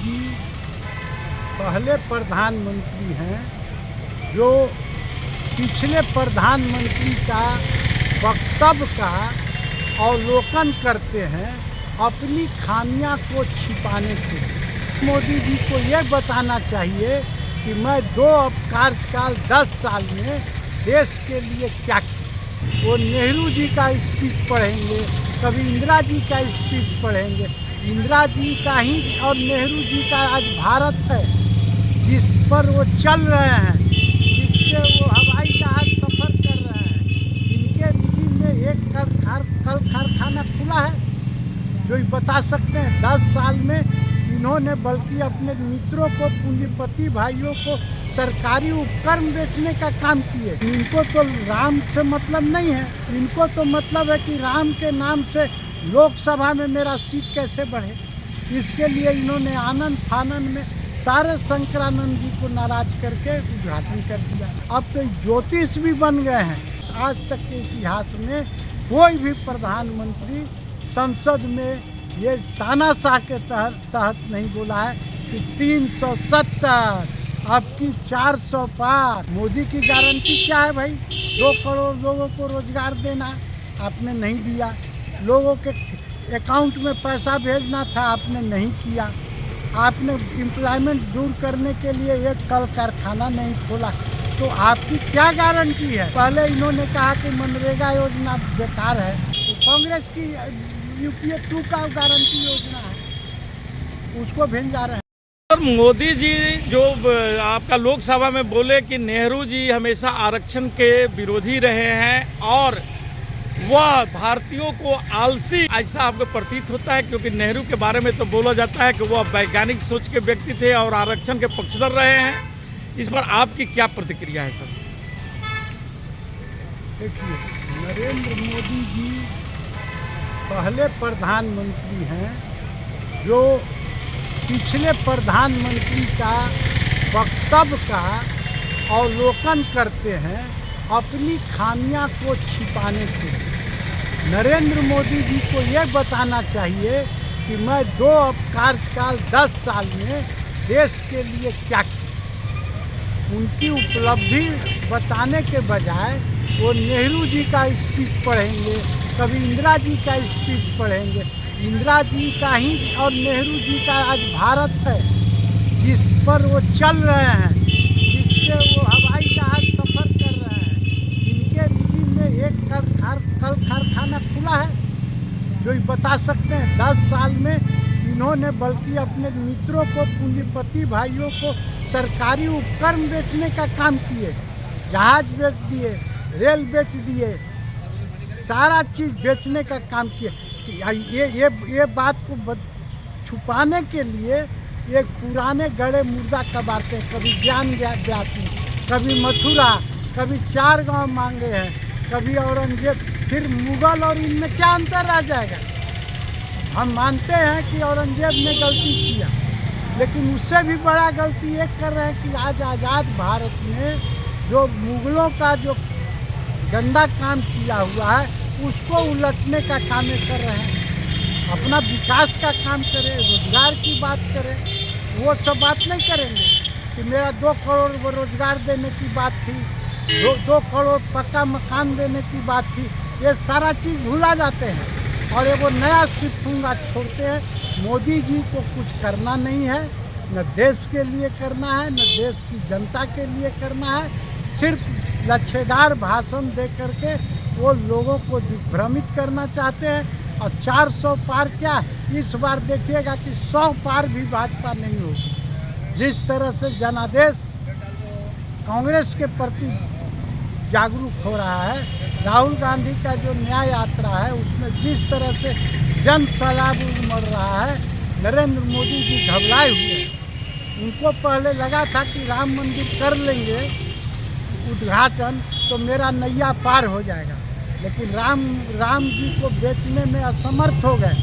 जी पहले प्रधानमंत्री हैं जो पिछले प्रधानमंत्री का वक्तव्य का अवलोकन करते हैं अपनी खामियां को छिपाने के लिए। मोदी जी को ये बताना चाहिए कि मैं 2 कार्यकाल 10 साल में देश के लिए क्या किया। वो नेहरू जी का स्पीच पढ़ेंगे, कभी इंदिरा जी का स्पीच पढ़ेंगे। इंदिरा जी का ही और नेहरू जी का आज भारत है जिस पर वो चल रहे हैं, जिससे वो हवाई जहाज सफ़र कर रहे हैं। इनके रिजीम में एक कल कारखाना खुला है जो बता सकते हैं 10 साल में इन्होंने बल्कि अपने मित्रों को, पूंजीपति भाइयों को सरकारी उपकरण बेचने का काम किए। इनको तो राम से मतलब नहीं है, इनको तो मतलब है कि राम के नाम से लोकसभा में मेरा सीट कैसे बढ़े। इसके लिए इन्होंने आनंद फानंद में सारे शंकरानंद जी को नाराज करके उद्घाटन कर दिया। अब तो ज्योतिष भी बन गए हैं। आज तक के इतिहास में कोई भी प्रधानमंत्री संसद में ये तानाशाह के तहत नहीं बोला है कि 370 अब की 400 पार। मोदी की गारंटी क्या है भाई? 2 करोड़ लोगों को रोजगार देना आपने नहीं दिया। लोगों के अकाउंट में पैसा भेजना था, आपने नहीं किया। आपने एम्प्लॉयमेंट दूर करने के लिए एक कल कारखाना नहीं खोला। तो आपकी क्या गारंटी है? पहले इन्होंने कहा कि मनरेगा योजना बेकार है, तो कांग्रेस की यूपीए 2 का गारंटी योजना है, उसको भेजा रहे हैं। और मोदी जी जो आपका लोकसभा में बोले कि नेहरू जी हमेशा आरक्षण के विरोधी रहे हैं और वह भारतीयों को आलसी, ऐसा आपको प्रतीत होता है? क्योंकि नेहरू के बारे में तो बोला जाता है कि वह वैज्ञानिक सोच के व्यक्ति थे और आरक्षण के पक्षधर रहे हैं। इस पर आपकी क्या प्रतिक्रिया है सर? देखिए, नरेंद्र मोदी जी पहले प्रधानमंत्री हैं जो पिछले प्रधानमंत्री का वक्तव्य का अवलोकन करते हैं अपनी खामियां को छिपाने के लिए। नरेंद्र मोदी जी को ये बताना चाहिए कि मैं 2 कार्यकाल 10 साल में देश के लिए क्या किया। उनकी उपलब्धि बताने के बजाय वो नेहरू जी का स्पीच पढ़ेंगे, कभी इंदिरा जी का स्पीच पढ़ेंगे। इंदिरा जी का ही और नेहरू जी का आज भारत है जिस पर वो चल रहे हैं, जिससे वो हवाई जहाज सफ़र कर रहे हैं। इनके रिजीम में एक कल कारखाना खुला है जो बता सकते हैं 10 साल में इन्होंने बल्कि अपने मित्रों को, पूंजीपति भाइयों को सरकारी उपकरण बेचने का काम किए। जहाज बेच दिए, रेल बेच दिए, सारा चीज़ बेचने का काम किए। ये बात को छुपाने के लिए एक पुराने गड़े मुर्दा कबारते हैं। कभी ज्ञान जाति, कभी मथुरा, कभी 4 गांव मांगे हैं, कभी औरंगजेब। फिर मुगल और इनमें क्या अंतर रह जाएगा? हम मानते हैं कि औरंगजेब ने गलती किया, लेकिन उससे भी बड़ा गलती ये कर रहे हैं कि आज आज़ाद भारत में जो मुगलों का जो गंदा काम किया हुआ है उसको उलटने का काम ये कर रहे हैं। अपना विकास का काम करें, रोजगार की बात करें। वो सब बात नहीं करेंगे कि मेरा 2 करोड़ रोजगार देने की बात थी, 2 करोड़ पक्का मकान देने की बात थी। ये सारा चीज़ भूला जाते हैं और ये वो नया सिफूंगा छोड़ते हैं। मोदी जी को कुछ करना नहीं है, न देश के लिए करना है, न देश की जनता के लिए करना है। सिर्फ लच्छेदार भाषण दे करके वो लोगों को दिग्भ्रमित करना चाहते हैं। और 400 पार क्या, इस बार देखिएगा कि 100 पार भी भाजपा नहीं होगी। जिस तरह से जनादेश कांग्रेस के प्रति जागरूक हो रहा है, राहुल गांधी का जो न्याय यात्रा है उसमें जिस तरह से जन सैलाब उमड़ रहा है, नरेंद्र मोदी जी घबराए हुए हैं। उनको पहले लगा था कि राम मंदिर कर लेंगे उद्घाटन तो मेरा नैया पार हो जाएगा, लेकिन राम जी को बेचने में असमर्थ हो गए।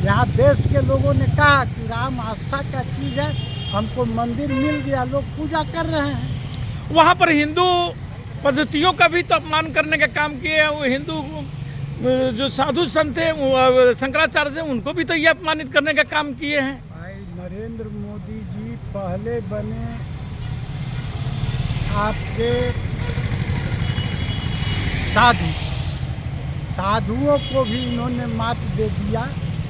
यहाँ देश के लोगों ने कहा कि राम आस्था का चीज़ है, हमको मंदिर मिल गया, लोग पूजा कर रहे हैं। वहाँ पर हिंदू पद्धतियों का भी तो अपमान करने का काम किए हैं। वो हिंदू जो साधु संत थे, शंकराचार्य से, उनको भी तो ये अपमानित करने का काम किए हैं। भाई नरेंद्र मोदी पहले बने आपके साधुओं को भी इन्होंने मात दे दिया।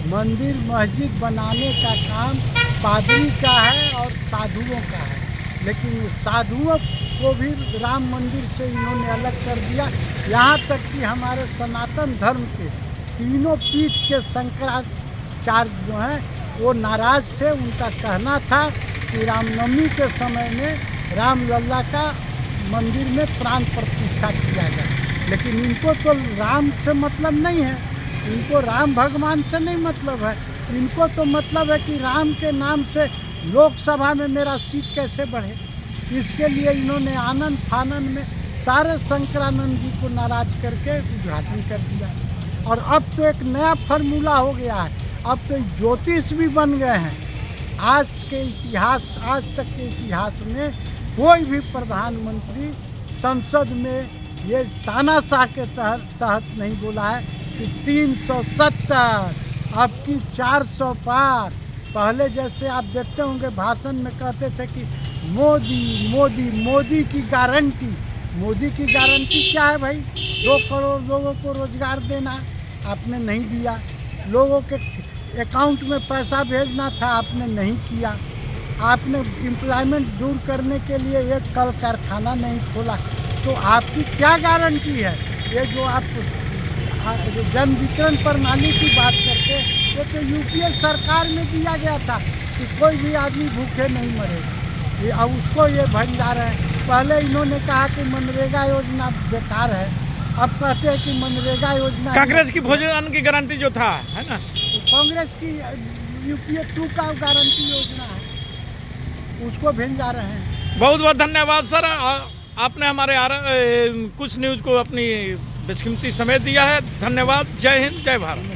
मंदिर मस्जिद बनाने का काम पादरी का है और साधुओं का है, लेकिन साधुओं को भी राम मंदिर से इन्होंने अलग कर दिया। यहाँ तक कि हमारे सनातन धर्म के तीनों पीठ के शंकराचार्य जो हैं वो नाराज थे। उनका कहना था कि रामनवमी के समय में रामलला का मंदिर में प्राण प्रतिष्ठा किया जाए, लेकिन इनको तो राम से मतलब नहीं है, इनको राम भगवान से नहीं मतलब है। इनको तो मतलब है कि राम के नाम से लोकसभा में मेरा सीट कैसे बढ़े। इसके लिए इन्होंने आनंद फानन में सारे शंकरानंद जी को नाराज करके उद्घाटन कर दिया। और अब तो एक नया फार्मूला हो गया है, अब तो ज्योतिष भी बन गए हैं। आज तक के इतिहास में कोई भी प्रधानमंत्री संसद में ये तानाशाह के तहत नहीं बोला है कि 370 अब की 400 पार। पहले जैसे आप देखते होंगे भाषण में कहते थे कि मोदी मोदी मोदी की गारंटी। मोदी की गारंटी क्या है भाई? 2 करोड़ लोगों को रोजगार देना आपने नहीं दिया, लोगों के अकाउंट में पैसा भेजना था आपने नहीं किया, आपने एम्प्लॉयमेंट दूर करने के लिए एक कल कारखाना नहीं खोला। तो आपकी क्या गारंटी है? ये जो आप जन वितरण प्रणाली की बात करते हैं, ये तो यूपीए सरकार में दिया गया था कि कोई भी आदमी भूखे नहीं मरे। अब उसको ये भन जा रहे हैं। पहले इन्होंने कहा कि मनरेगा योजना बेकार है, अब कहते हैं कि मनरेगा योजना। कांग्रेस की भोजन की गारंटी जो था है ना, कांग्रेस की यूपीए 2 का गारंटी योजना है, उसको भेजा रहे हैं। बहुत बहुत धन्यवाद सर, आपने हमारे कुछ न्यूज़ को अपनी बेशकीमती समय दिया है। धन्यवाद। जय हिंद, जय भारत।